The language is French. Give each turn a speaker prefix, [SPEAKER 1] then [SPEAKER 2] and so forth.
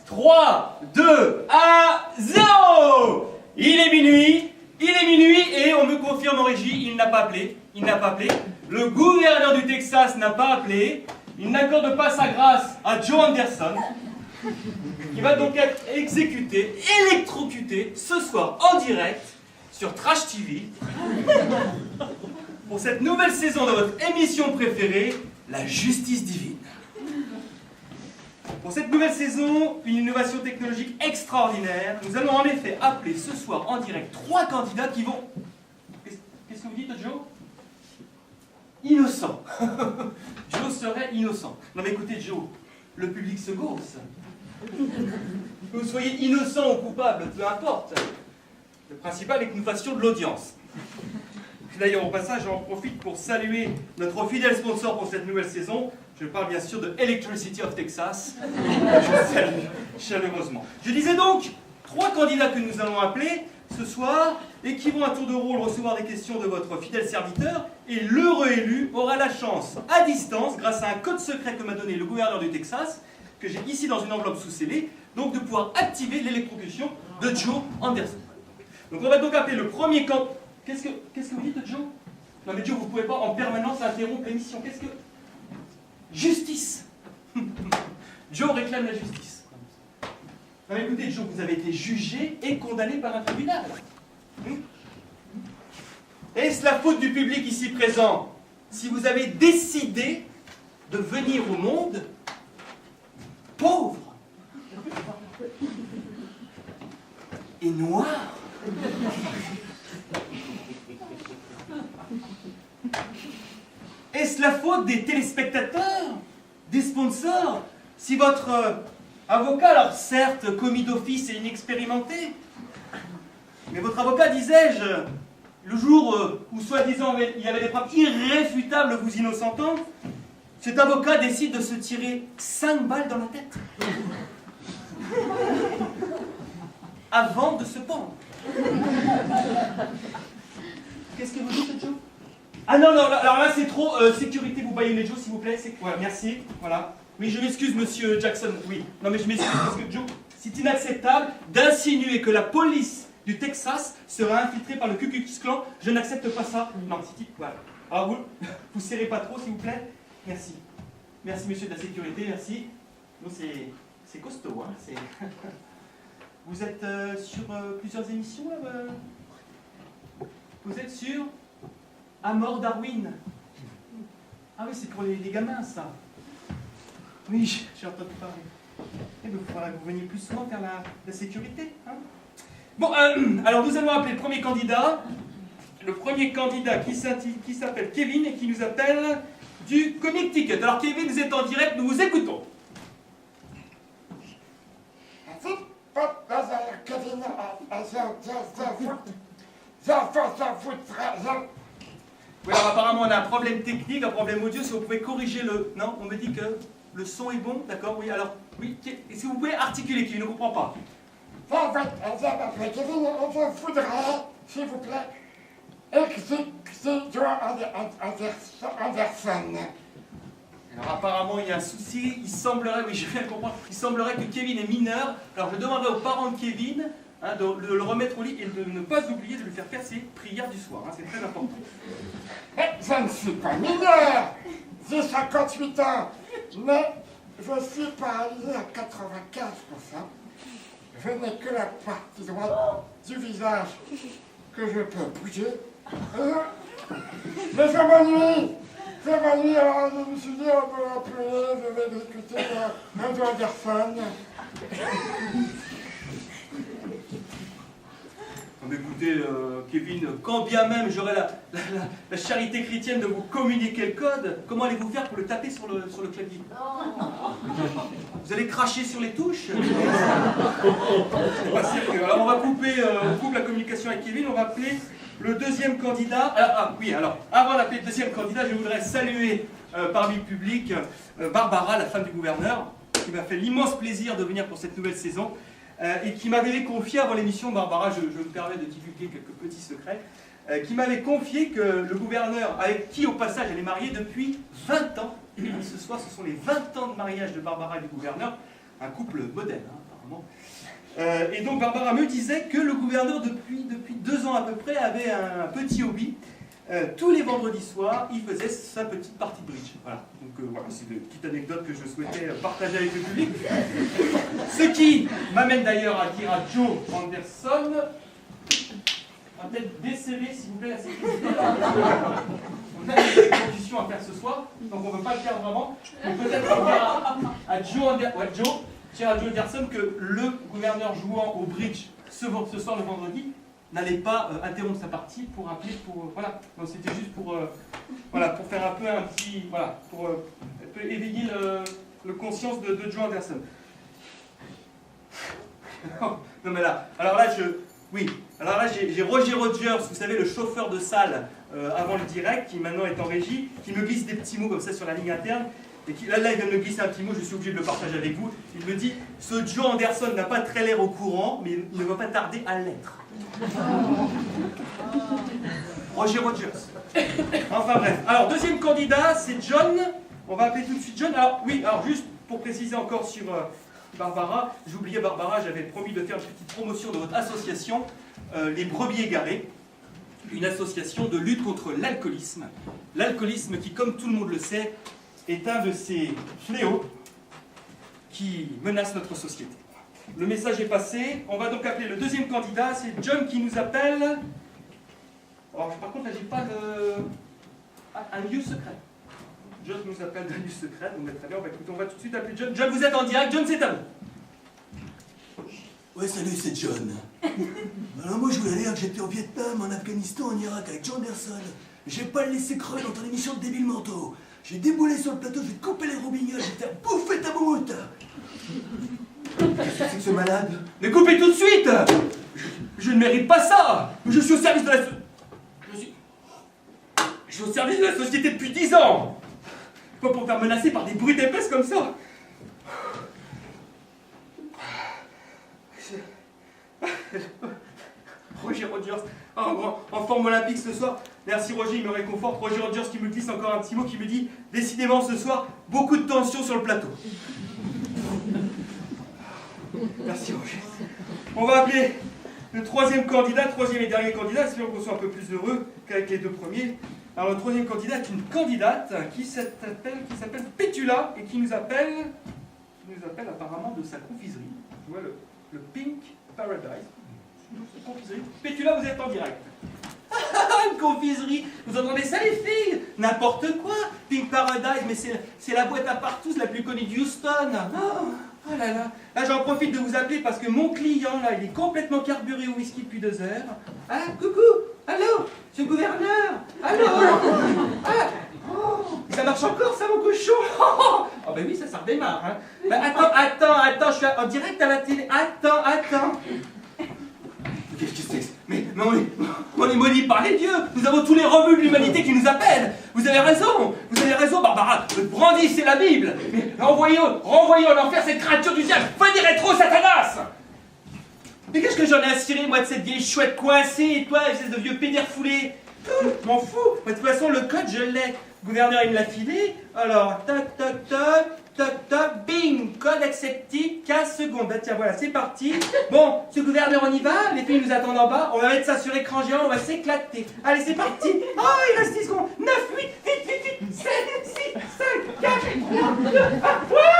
[SPEAKER 1] 3, 2, 1, 0. Il est minuit et on me confirme en régie, il n'a pas appelé. Le gouverneur du Texas n'a pas appelé. Il n'accorde pas sa grâce à Joe Anderson, qui va donc être exécuté, électrocuté, ce soir en direct sur Trash TV, pour cette nouvelle saison de votre émission préférée, La Justice Divine. Pour cette nouvelle saison, une innovation technologique extraordinaire. Nous allons en effet appeler ce soir en direct 3 candidats qui vont... Qu'est-ce que vous dites, Joe? Innocent. Joe serait innocent. Non mais écoutez, Joe, le public se gausse. Que vous soyez innocent ou coupable, peu importe. Le principal est que nous fassions de l'audience. D'ailleurs, au passage, j'en profite pour saluer notre fidèle sponsor pour cette nouvelle saison. Je parle bien sûr de Electricity of Texas. Je salue chaleureusement. Je disais donc, 3 candidats que nous allons appeler ce soir et qui vont à tour de rôle recevoir des questions de votre fidèle serviteur. Et l'heureux élu aura la chance, à distance, grâce à un code secret que m'a donné le gouverneur du Texas, que j'ai ici dans une enveloppe sous-scellée, donc de pouvoir activer l'électrocution de Joe Anderson. Donc on va donc appeler le premier candidat. Qu'est-ce que vous dites, Joe? Non mais Joe, vous ne pouvez pas en permanence interrompre l'émission. Qu'est-ce que... Justice. Joe réclame la justice. Non mais écoutez, Joe, vous avez été jugé et condamné par un tribunal. Est-ce la faute du public ici présent si vous avez décidé de venir au monde pauvre et noir? Est-ce la faute des téléspectateurs, des sponsors, si votre avocat, alors certes commis d'office et inexpérimenté, mais votre avocat, disais-je, le jour où soi-disant il y avait des preuves irréfutables vous innocentant, cet avocat décide de se tirer 5 balles dans la tête avant de se pendre. Qu'est-ce que vous dites, Joe? Ah non, alors là c'est trop. Sécurité, vous baillonnez Joe, s'il vous plaît. Voilà, merci. Voilà. Oui, je m'excuse, monsieur Jackson. Oui. Non, mais je m'excuse parce que Joe, c'est inacceptable d'insinuer que la police du Texas sera infiltrée par le Ku Klux Klan. Je n'accepte pas ça. Non, c'est voilà. Alors vous serrez pas trop, s'il vous plaît. Merci. Merci, monsieur de la sécurité, merci. Nous, c'est costaud, hein. Vous êtes sur plusieurs émissions, là Vous êtes sur Amor Darwin. Ah oui, c'est pour les gamins, ça. Oui, j'ai entendu parler. Eh bien, il faudra que vous veniez plus souvent faire la sécurité. Hein. Bon, alors nous allons appeler le premier candidat. Le premier candidat qui s'appelle Kevin et qui nous appelle du Connecticut. Alors Kevin, vous êtes en direct, nous vous écoutons. Oui, alors apparemment on a un problème technique, un problème audio, si vous pouvez corriger le... Non, on me dit que le son est bon, d'accord? Oui, alors, oui, si vous pouvez articuler, qui ne comprend pas.
[SPEAKER 2] Kevin, je voudrais, s'il vous plaît, exécuter Joe Anderson.
[SPEAKER 1] Alors apparemment il y a un souci, il semblerait, oui je viens de comprendre, il semblerait que Kevin est mineur, alors je demanderai aux parents de Kevin de le remettre au lit et de ne pas oublier de lui faire faire ses prières du soir, c'est très important.
[SPEAKER 2] Je ne suis pas mineur, j'ai 58 ans, mais je suis paralysé à 95%. Je n'ai que la partie droite du visage que je peux bouger. Mais je m'ennuie, alors je me suis dit, on peut l'appeler, je vais discuter un Joe Anderson.
[SPEAKER 1] Écoutez, Kevin, quand bien même j'aurais la charité chrétienne de vous communiquer le code, comment allez-vous faire pour le taper sur le clavier? Vous allez cracher sur les touches? C'est pas sérieux. Alors on va couper, on coupe la communication avec Kevin, on va appeler le deuxième candidat. Alors, avant d'appeler le deuxième candidat, je voudrais saluer parmi le public Barbara, la femme du gouverneur, qui m'a fait l'immense plaisir de venir pour cette nouvelle saison. Et qui m'avait confié avant l'émission, Barbara, je me permets de divulguer quelques petits secrets, qui m'avait confié que le gouverneur, avec qui au passage elle est mariée depuis 20 ans, et ce soir ce sont les 20 ans de mariage de Barbara et du gouverneur, un couple modèle, hein, apparemment. Et donc Barbara me disait que le gouverneur, depuis 2 ans à peu près, avait un petit hobby. Tous les vendredis soirs, il faisait sa petite partie de bridge. Voilà, donc voilà, c'est une petite anecdote que je souhaitais partager avec le public. Ce qui m'amène d'ailleurs à dire à Joe Anderson, on va peut-être desserrer s'il vous plaît la sécurité. On a des conditions à faire ce soir, donc on ne veut pas le faire vraiment. Donc peut-être on dira à Joe Anderson que le gouverneur jouant au bridge ce soir le vendredi n'allait pas interrompre sa partie pour appeler pour... voilà, donc c'était juste pour, voilà, pour faire un peu un petit... voilà, pour un peu éveiller le conscience de Joe Anderson. Non mais là, alors là j'ai Roger Rogers, vous savez, le chauffeur de salle avant le direct, qui maintenant est en régie, qui me glisse des petits mots comme ça sur la ligne interne, et qui, là il vient de me glisser un petit mot, je suis obligé de le partager avec vous. Il me dit, ce Joe Anderson n'a pas très l'air au courant, mais il ne va pas tarder à l'être. Roger Rogers. Enfin bref. Alors, deuxième candidat, c'est John. On va appeler tout de suite John. Alors, oui, alors juste pour préciser encore sur Barbara, j'oubliais Barbara, j'avais promis de faire une petite promotion de votre association, les Brebis Égarées, une association de lutte contre l'alcoolisme. L'alcoolisme qui, comme tout le monde le sait, est un de ces fléaux qui menacent notre société. Le message est passé. On va donc appeler le deuxième candidat. C'est John qui nous appelle. Alors, par contre, là, j'ai pas de... un lieu secret. John nous appelle d'un lieu secret. Donc, très bien. On va tout de suite appeler John. John, vous êtes en direct. John, c'est à vous.
[SPEAKER 3] Ouais, salut, c'est John. Alors moi, je voulais dire que j'étais au Vietnam, en Afghanistan, en Irak avec Joe Anderson. J'ai pas le laissé crever dans ton émission de débiles mentaux. J'ai déboulé sur le plateau, je vais te couper les robignoles, je vais te faire bouffer ta moumoute. Qu'est-ce que c'est que ce malade?
[SPEAKER 1] Mais coupez tout de suite. Je ne mérite pas ça. Je suis au service de la... Je suis au service de la société depuis 10 ans. Pas pour me faire menacer par des brutes épaisses comme ça. Roger Rogers, en forme olympique ce soir. Merci Roger, il me réconforte. Roger Rogers qui me glisse encore un petit mot, qui me dit « Décidément ce soir, beaucoup de tension sur le plateau. » Merci Roger. On va appeler le troisième et dernier candidat, espérons qu'on soit un peu plus heureux qu'avec les deux premiers. Alors le troisième candidat est une candidate qui s'appelle Pétula et qui nous appelle apparemment de sa confiserie. Tu vois le Pink Paradise. Confiserie. Pétula, vous êtes en direct. Une confiserie, vous entendez ça les filles? N'importe quoi. Pink Paradise, mais c'est la boîte à partous la plus connue de Houston. Oh là là. Là j'en profite de vous appeler parce que mon client là, il est complètement carburé au whisky depuis 2 heures. Ah, coucou. Allô, monsieur le gouverneur. Allô. Ah. Oh, ça marche encore ça mon cochon? Oh ben oui, ça redémarre. Hein. Ben, attends, je suis en direct à la télé. Attends. Qu'est-ce que c'est? Mais on est maudit par les dieux. Nous avons tous les remues de l'humanité qui nous appellent. Vous avez raison, Barbara. Brandissez la Bible. Mais renvoyons en enfer cette créature du diable. Venez rétro, Satanas. Mais qu'est-ce que j'en ai à cirer, moi, de cette vieille chouette coincée, et toi, espèce de vieux pédère foulé? M'en fous. Moi, de toute façon, le code, je l'ai. Le gouverneur, il me l'a filé. Alors, toc, bing, code accepté, 15 secondes. Ben tiens, voilà, c'est parti. Bon, ce gouverneur, on y va. Les filles nous attendent en bas. On va mettre ça sur écran géant, on va s'éclater. Allez, c'est parti. Oh, il reste 10 secondes. 9, 8, 7, 6, 5, 4, 3, 2, 1. Ouais.